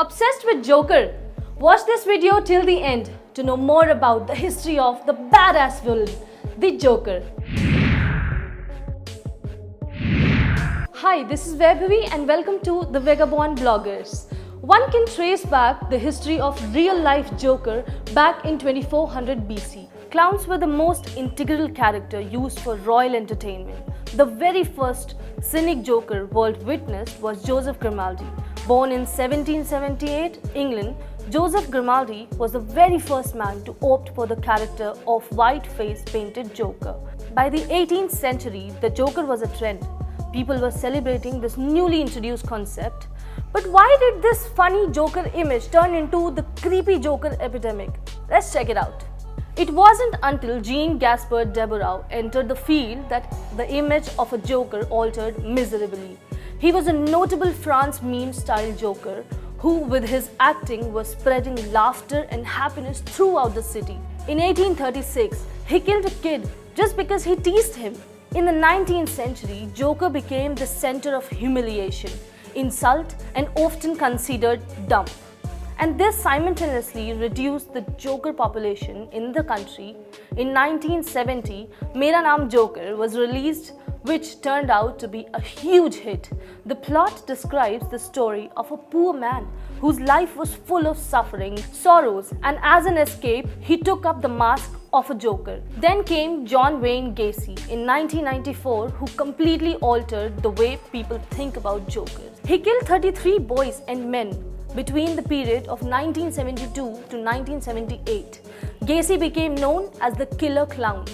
Obsessed with Joker? Watch this video till the end to know more about the history of the badass villain, the Joker. Hi, this is Vaibhavi and welcome to the Vagabond bloggers. One can trace back the history of real-life Joker back in 2400 BC. Clowns were the most integral character used for royal entertainment. The very first cynic Joker world witnessed was Joseph Grimaldi. Born in 1778, England, Joseph Grimaldi was the very first man to opt for the character of white-faced painted Joker. By the 18th century, the Joker was a trend. People were celebrating this newly introduced concept. But why did this funny Joker image turn into the creepy Joker epidemic? Let's check it out. It wasn't until Jean-Gaspard Deburau entered the field that the image of a Joker altered miserably. He was a notable France meme-style Joker who, with his acting, was spreading laughter and happiness throughout the city. In 1836, he killed a kid just because he teased him. In the 19th century, Joker became the center of humiliation, insult, and often considered dumb. And this simultaneously reduced the Joker population in the country. In 1970, Mera Naam Joker was released, which turned out to be a huge hit. The plot describes the story of a poor man whose life was full of suffering, sorrows, and as an escape, he took up the mask of a Joker. Then came John Wayne Gacy in 1994, who completely altered the way people think about Jokers. He killed 33 boys and men between the period of 1972 to 1978. Gacy became known as the Killer Clown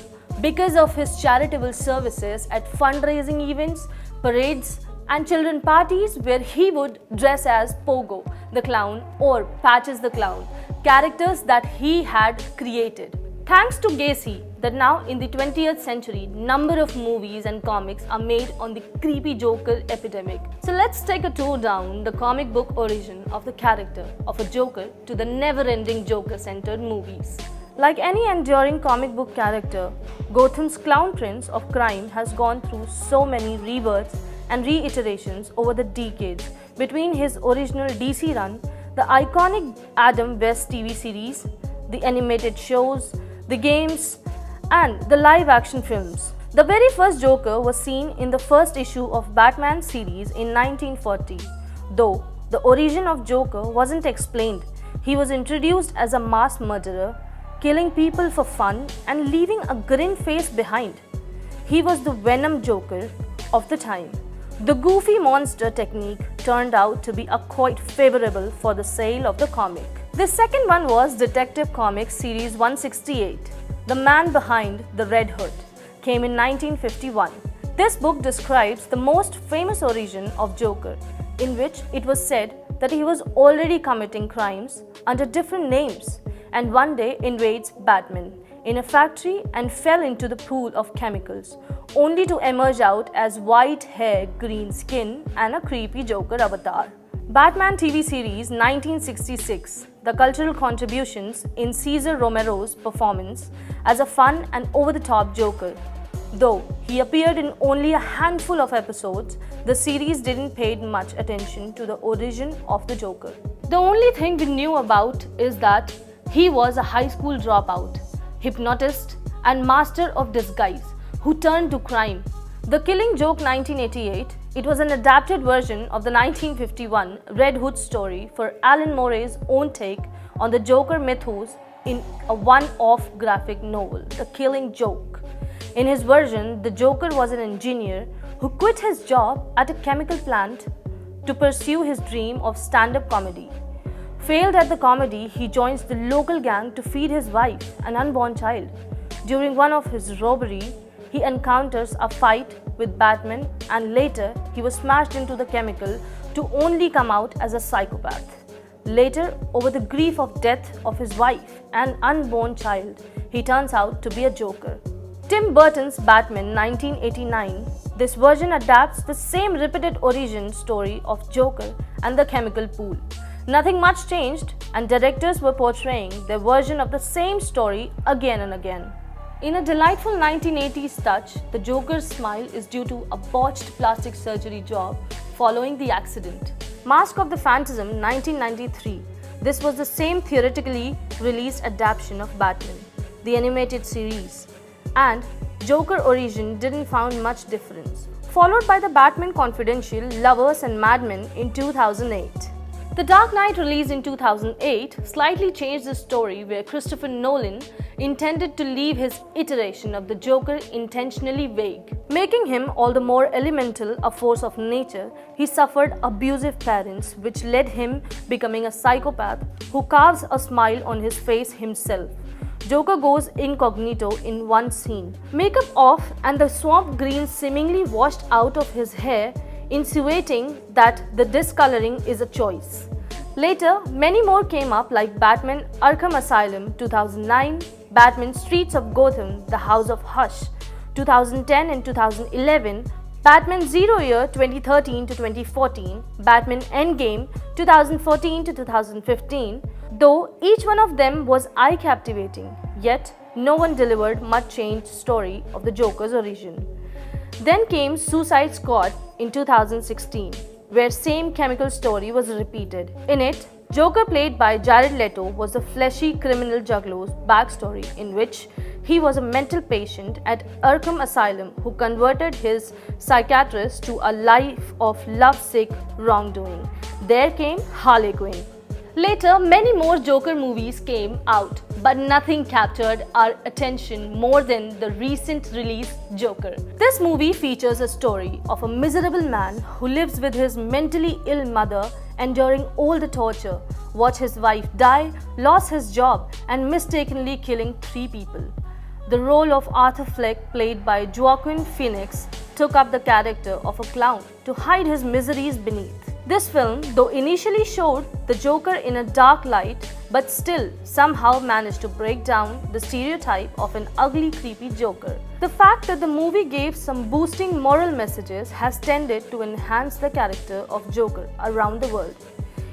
because of his charitable services at fundraising events, parades, and children parties where he would dress as Pogo the Clown or Patches the Clown, characters that he had created. Thanks to Gacy, that now in the 20th century, number of movies and comics are made on the creepy Joker epidemic. So let's take a tour down the comic book origin of the character of a Joker to the never-ending Joker-centered movies. Like any enduring comic book character, Gotham's Clown Prince of Crime has gone through so many rebirths and reiterations over the decades between his original DC run, the iconic Adam West TV series, the animated shows, the games, and the live-action films. The very first Joker was seen in the first issue of Batman series in 1940. Though the origin of Joker wasn't explained, he was introduced as a mass murderer, killing people for fun and leaving a grin face behind. He was the Venom Joker of the time. The goofy monster technique turned out to be quite favorable for the sale of the comic. The second one was Detective Comics Series 168, The Man Behind the Red Hood, came in 1951. This book describes the most famous origin of Joker, in which it was said that he was already committing crimes under different names and one day invades Batman in a factory and fell into the pool of chemicals, only to emerge out as white hair, green skin, and a creepy Joker avatar. Batman TV series 1966, the cultural contributions in Cesar Romero's performance as a fun and over-the-top Joker. Though he appeared in only a handful of episodes, the series didn't pay much attention to the origin of the Joker. The only thing we knew about is that he was a high school dropout, hypnotist, and master of disguise who turned to crime. The Killing Joke 1988, it was an adapted version of the 1951 Red Hood story for Alan Moore's own take on the Joker mythos in a one-off graphic novel, The Killing Joke. In his version, the Joker was an engineer who quit his job at a chemical plant to pursue his dream of stand-up comedy. Failed at the comedy, he joins the local gang to feed his wife, an unborn child. During one of his robberies, he encounters a fight with Batman and later he was smashed into the chemical to only come out as a psychopath. Later, over the grief of death of his wife and unborn child, he turns out to be a Joker. Tim Burton's Batman 1989, this version adapts the same repeated origin story of Joker and the chemical pool. Nothing much changed and directors were portraying their version of the same story again and again. In a delightful 1980s touch, the Joker's smile is due to a botched plastic surgery job following the accident. Mask of the Phantasm 1993. This was the same theatrically released adaptation of Batman, the animated series, and Joker origin didn't found much difference. Followed by the Batman Confidential, Lovers and Madmen in 2008. The Dark Knight, released in 2008, slightly changed the story where Christopher Nolan intended to leave his iteration of the Joker intentionally vague. Making him all the more elemental, a force of nature, he suffered abusive parents, which led him becoming a psychopath who carves a smile on his face himself. Joker goes incognito in one scene. Makeup off and the swamp green seemingly washed out of his hair, insinuating that the discoloring is a choice. Later, many more came up like Batman Arkham Asylum 2009, Batman Streets of Gotham, The House of Hush 2010 and 2011, Batman Zero Year 2013 to 2014, Batman Endgame 2014 to 2015, though each one of them was eye-captivating, yet no one delivered much changed story of the Joker's origin. Then came Suicide Squad in 2016, where same chemical story was repeated. In it, Joker, played by Jared Leto, was a fleshy criminal juggler's backstory in which he was a mental patient at Arkham Asylum who converted his psychiatrist to a life of lovesick wrongdoing. There came Harley Quinn. Later, many more Joker movies came out, but nothing captured our attention more than the recent release Joker. This movie features a story of a miserable man who lives with his mentally ill mother, enduring all the torture, watched his wife die, lost his job, and mistakenly killing 3 people. The role of Arthur Fleck, played by Joaquin Phoenix, took up the character of a clown to hide his miseries beneath. This film, though initially showed the Joker in a dark light, but still somehow managed to break down the stereotype of an ugly, creepy Joker. The fact that the movie gave some boosting moral messages has tended to enhance the character of Joker around the world.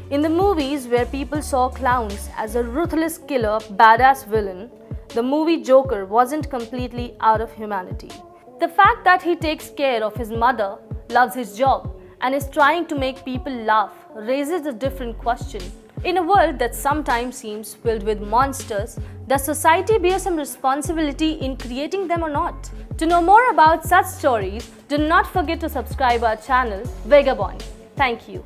In the movies where people saw clowns as a ruthless killer, badass villain, the movie Joker wasn't completely out of humanity. The fact that he takes care of his mother, loves his job, and is trying to make people laugh raises a different question. In a world that sometimes seems filled with monsters, does society bear some responsibility in creating them or not? To know more about such stories, do not forget to subscribe our channel Vagabond. Thank you.